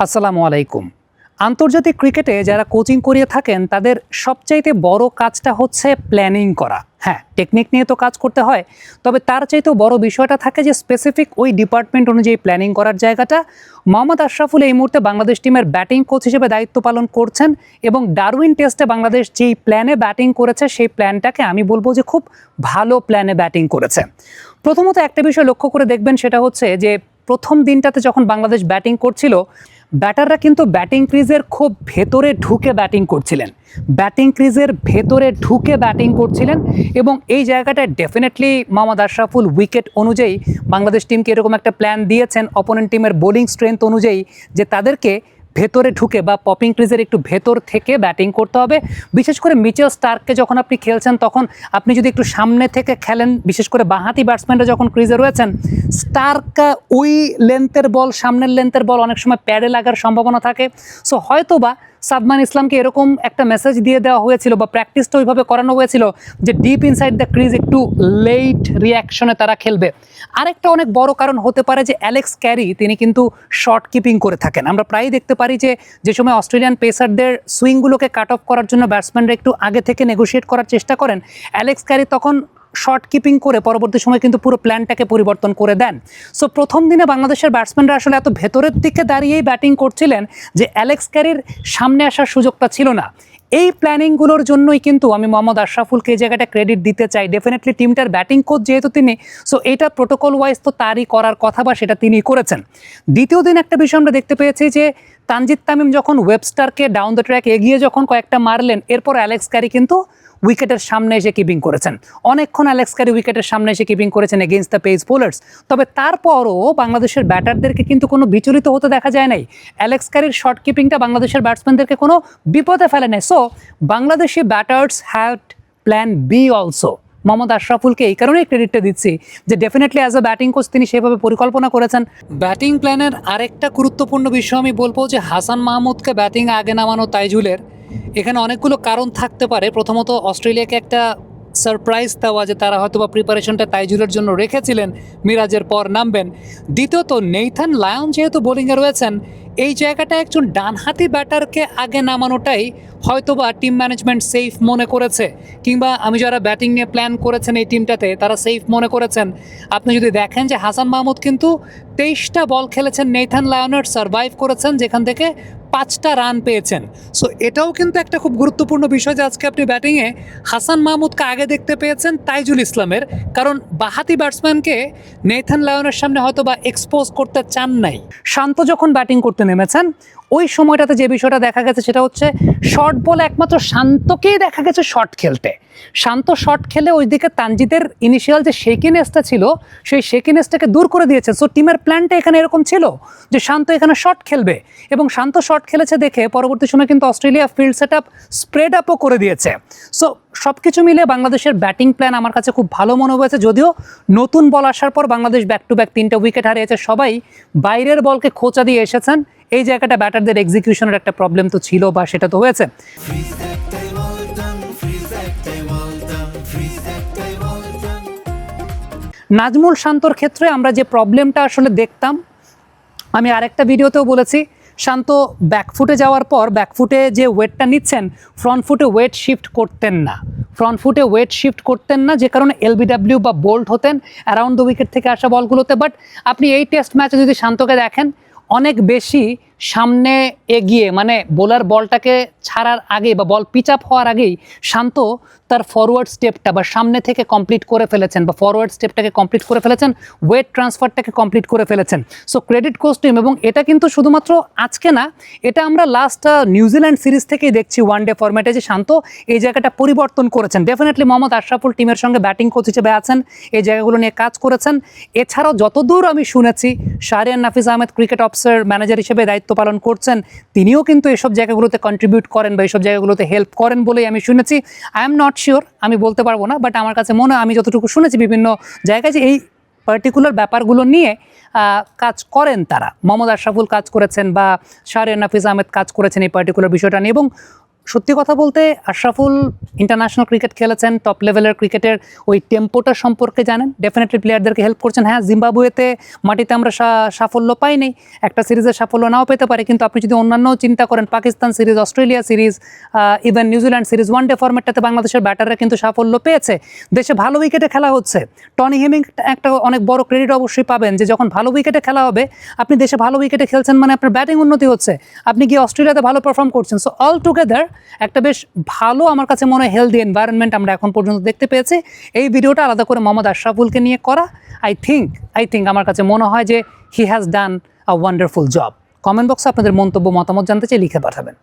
আসসালামু আলাইকুম। আন্তর্জাতিক ক্রিকেটে যারা কোচিং করিয়ে থাকেন তাদের সবচাইতে বড় কাজটা হচ্ছে প্ল্যানিং করা। হ্যাঁ, টেকনিক নিয়ে তো কাজ করতে হয়, তবে তার চাইতেও বড় বিষয়টা থাকে যে স্পেসিফিক ওই ডিপার্টমেন্ট অনুযায়ী প্ল্যানিং করার জায়গাটা। মোহাম্মদ আশরাফুল এই মুহূর্তে বাংলাদেশ টিমের ব্যাটিং কোচ হিসেবে দায়িত্ব পালন করছেন এবং ডারউইন টেস্টে বাংলাদেশ যেই প্ল্যানে ব্যাটিং করেছে সেই প্ল্যানটাকে আমি বলবো যে খুব ভালো প্ল্যানে ব্যাটিং করেছে। প্রথমত একটা বিষয় লক্ষ্য করে দেখবেন, সেটা হচ্ছে যে প্রথম দিনটাতে যখন বাংলাদেশ ব্যাটিং করছিল, ব্যাটাররা কিন্তু ব্যাটিং ক্রিজের খুব ভেতরে ঢুকে ব্যাটিং করছিলেন এবং এই জায়গাটায় ডেফিনেটলি মোহাম্মদ আশরাফুল উইকেট অনুযায়ী বাংলাদেশ টিমকে এরকম একটা প্ল্যান দিয়েছেন অপোনেন্ট টিমের বোলিং স্ট্রেংথ অনুযায়ী, যে তাদেরকে ভেতরে ঢুকে বা পপিং ক্রিজের একটু ভেতর থেকে ব্যাটিং করতে হবে। বিশেষ করে মিচেল স্টার্ককে যখন আপনি খেলছেন তখন আপনি যদি একটু সামনে থেকে খেলেন, বিশেষ করে বাঁহাতি ব্যাটসম্যানরা যখন ক্রিজে রয়েছেন, স্টার্ক ওই লেন্থের বল, সামনের লেন্থের বল অনেক সময় প্যাডে লাগার সম্ভাবনা থাকে। সো হয়তো বা সাদমান ইসলামকে এরকম একটা মেসেজ দিয়ে দেওয়া হয়েছিল বা প্র্যাকটিসটা ওইভাবে করানো হয়েছিল যে ডিপ ইনসাইড দ্য ক্রিজ একটু লেট রিয়াকশনে তারা খেলবে। আরেকটা অনেক বড় কারণ হতে পারে যে অ্যালেক্স ক্যারি তিনি কিন্তু শর্ট কিপিং করে থাকেন। আমরা প্রায়ই দেখতে পারি যে সময় অস্ট্রেলিয়ান পেসারদের সুইংগুলোকে কাট অফ করার জন্য ব্যাটসম্যানরা একটু আগে থেকে নেগোশিয়েট করার চেষ্টা করেন, অ্যালেক্স ক্যারি তখন শর্ট কিপিং করে পরবর্তী সময় কিন্তু পুরো প্ল্যানটাকে পরিবর্তন করে দেন। সো প্রথম দিনে বাংলাদেশের ব্যাটসম্যানরা আসলে এত ভেতরের দিকে দাঁড়িয়েই ব্যাটিং করছিলেন যে অ্যালেক্স ক্যারির সামনে আসার সুযোগটা ছিল না। এই প্ল্যানিংগুলোর জন্যই কিন্তু আমি মোহাম্মদ আশরাফুলকে এই জায়গাটা ক্রেডিট দিতে চাই। ডেফিনেটলি টিমটার ব্যাটিং কোচ যেহেতু তিনি, সো এটা প্রোটোকল ওয়াইজ তো তারই করার কথা বা সেটা তিনি করেছেন। দ্বিতীয় দিন একটা বিষয় আমরা দেখতে পেয়েছি যে তানজিদ তামিম যখন ওয়েবস্টারকে ডাউন দ্য ট্র্যাক এগিয়ে যখন কয়েকটা মারলেন, এরপর অ্যালেক্স ক্যারি কিন্তু উইকেটের সামনে এসে কিপিং করেছেন। অনেকক্ষণ অ্যালেক্স ক্যারি উইকেটের সামনে এসে কিপিং করেছেন এগেইনস্ট দ্য পেস বোলার্স। তবে তারপরও বাংলাদেশের ব্যাটারদেরকে কিন্তু কোনো বিচলিত হতে দেখা যায় নাই। অ্যালেক্স ক্যারির শর্ট কিপিংটা বাংলাদেশের ব্যাটসম্যানদেরকে কোনো বিপদে ফেলে নাই। So Bangladeshi batters had plan B also. Mohammad আশরাফুলকে এই কারণেই ক্রেডিটটা দিচ্ছি যে definitely as a batting coach তিনি সেভাবে পরিকল্পনা করেছেন। ব্যাটিং প্ল্যানের আরেকটা গুরুত্বপূর্ণ বিষয় আমি বলবো যে হাসান মাহমুদকে ব্যাটিং আগে নামানো তাইজুলের, এখানে অনেকগুলো কারণ থাকতে পারে। প্রথমত অস্ট্রেলিয়াকে একটা সারপ্রাইজ দেওয়া যে তারা হয়তো বা প্রিপারেশনটা তাইজুলের জন্য রেখেছিলেন, মিরাজের পর নামবেন। দ্বিতীয়ত নেইথান লায়ন যেহেতু বোলিংয়ে রয়েছেন, এই জায়গাটা একজন ডানহাতি ব্যাটারকে আগে নামানোটাই হয়তোবা টিম ম্যানেজমেন্ট সেফ মনে করেছে, কিংবা আমি যারা ব্যাটিং নিয়ে প্ল্যান করেছেন এই টিমটাতে তারা সেফ মনে করেছেন। আপনি যদি দেখেন যে হাসান মাহমুদ কিন্তু 23টা বল খেলেছেন, নেইথান লায়নের সার্ভাইভ করেছেন, যেখান থেকে 5টা রান পেয়েছেন। সো এটাও কিন্তু একটা খুব গুরুত্বপূর্ণ বিষয় যে আজকে আপনি ব্যাটিংয়ে হাসান মাহমুদকে আগে দেখতে পেয়েছেন তাইজুল ইসলামের, কারণ বাঁহাতি ব্যাটসম্যানকে নেইথান লায়নের সামনে হয়তো বা এক্সপোজ করতে চান নাই। শান্ত যখন ব্যাটিং করতে নেমেছেন ওই সময়টাতে যে বিষয়টা দেখা গেছে সেটা হচ্ছে শর্ট বলে একমাত্র শান্তকেই দেখা গেছে শর্ট খেলতে। শান্ত শর্ট খেলে ওইদিকে তানজিদের ইনিশিয়াল যে শেকিনেসটা ছিল সেই শেকিনেসটাকে দূর করে দিয়েছে। সো টিমের প্ল্যানটা এখানে এরকম ছিল যে শান্ত এখানে শর্ট খেলবে এবং শান্ত শর্ট খেলেছে দেখে পরবর্তী সময় কিন্তু Australia field set up spread আপও করে দিয়েছে। সো সব কিছু মিলে বাংলাদেশের ব্যাটিং প্ল্যান আমার কাছে খুব ভালো মনে হয়েছে। যদিও নতুন বল আসার পর বাংলাদেশ ব্যাক টু ব্যাক 3টা উইকেট হারিয়েছে, সবাই বাইরের বলকে খোঁচা দিয়ে এসেছেন। এই জায়গাটা ব্যাটারদের এক্সিকিউশনের একটা প্রবলেম তো ছিল বা সেটা তো হয়েছে। নাজমুল শান্তর ক্ষেত্রে আমরা যে প্রবলেমটা আসলে দেখতাম, আমি আরেকটা ভিডিওতেও বলেছি, শান্ত ব্যাকফুটে যাওয়ার পর ব্যাকফুটে যে ওয়েটটা নিচ্ছেন ফ্রন্ট ফুটে ওয়েট শিফট করতেন না, যে কারণে এলবিডব্লিউ বা বোল্ড হতেন অ্যারাউন্ড দ্য উইকেট থেকে আসা বলগুলোতে। বাট আপনি এই টেস্ট ম্যাচে যদি শান্তকে দেখেন, অনেক বেশি সামনে এগিয়ে, মানে বোলার বলটাকে ছাড়ার আগে বা বল পিচ আপ হওয়ার আগেই শান্ত তার ফরওয়ার্ড স্টেপটা বা সামনে থেকে কমপ্লিট করে ফেলেছেন বা ফরওয়ার্ড স্টেপটাকে কমপ্লিট করে ফেলেছেন, ওয়েট ট্রান্সফারটাকে কমপ্লিট করে ফেলেছেন। So credit goes to him. এবং এটা কিন্তু শুধুমাত্র আজকে না, এটা আমরা লাস্ট নিউজিল্যান্ড সিরিজ থেকেই দেখছি ওয়ানডে ফরম্যাটে যে শান্ত এই জায়গাটা পরিবর্তন করেছেন। ডেফিনেটলি মোহাম্মদ আশরাফুল টিমের সঙ্গে ব্যাটিং কোচ হিসেবে আছেন, এই জায়গাগুলো নিয়ে কাজ করেছেন। এছাড়াও যতদূর আমি শুনেছি Shahriar Nafiz Ahmed cricket officer manager হিসেবে দায়িত্ব পালন করছেন, তিনিও কিন্তু এসব জায়গাগুলোতে কন্ট্রিবিউট করেন বা এইসব জায়গাগুলোতে হেল্প করেন বলেই আমি শুনেছি। আই এম নট শিওর, আমি বলতে পারবো না, বাট আমার কাছে মনে হয় আমি যতটুকু শুনেছি বিভিন্ন জায়গায় যে এই পার্টিকুলার ব্যাপারগুলো নিয়ে কাজ করেন তারা। মোহাম্মদ আশরাফুল কাজ করেছেন বা শাহরিয়ার নাফিজ আহমেদ কাজ করেছেন এই পার্টিকুলার বিষয়টা নিয়ে। এবং সত্যি কথা বলতে আশরাফুল ইন্টারন্যাশনাল ক্রিকেট খেলেছেন, টপ লেভেলের ক্রিকেটের ওই টেম্পোটা সম্পর্কে জানেন, ডেফিনেটলি প্লেয়ারদেরকে হেল্প করছেন। হ্যাঁ, জিম্বাবুয়েতে মাটিতে আমরা সাফল্য পাইনি, একটা সিরিজের সাফল্য নাও পেতে পারে, কিন্তু আপনি যদি অন্যান্য চিন্তা করেন, Pakistan series, Australia series, even New Zealand series, one day ফরম্যাটটাতে বাংলাদেশের ব্যাটাররা কিন্তু সাফল্য পেয়েছে। দেশে ভালো উইকেটে খেলা হচ্ছে। টনি হেমিং একটা অনেক বড় ক্রেডিট অবশ্যই পাবেন যে যখন ভালো উইকেটে খেলা হবে, আপনি দেশে ভালো উইকেটে খেলছেন মানে আপনার ব্যাটিং উন্নতি হচ্ছে, আপনি গিয়ে অস্ট্রেলিয়াতে ভালো পারফর্ম করছেন। সো অল টুগেদার একটা বেশ ভালো, আমার কাছে মনে হয় হেলদি এনভায়রনমেন্ট আমরা এখন পর্যন্ত দেখতে পেয়েছি। এই ভিডিওটা আলাদা করে মোহাম্মদ আশরাফুলকে নিয়ে করা, আই থিঙ্ক আমার কাছে মনে হয় যে he has done a wonderful job. Comment বক্সে আপনাদের মন্তব্য মতামত জানতে চাই, লিখে পাঠাবেন।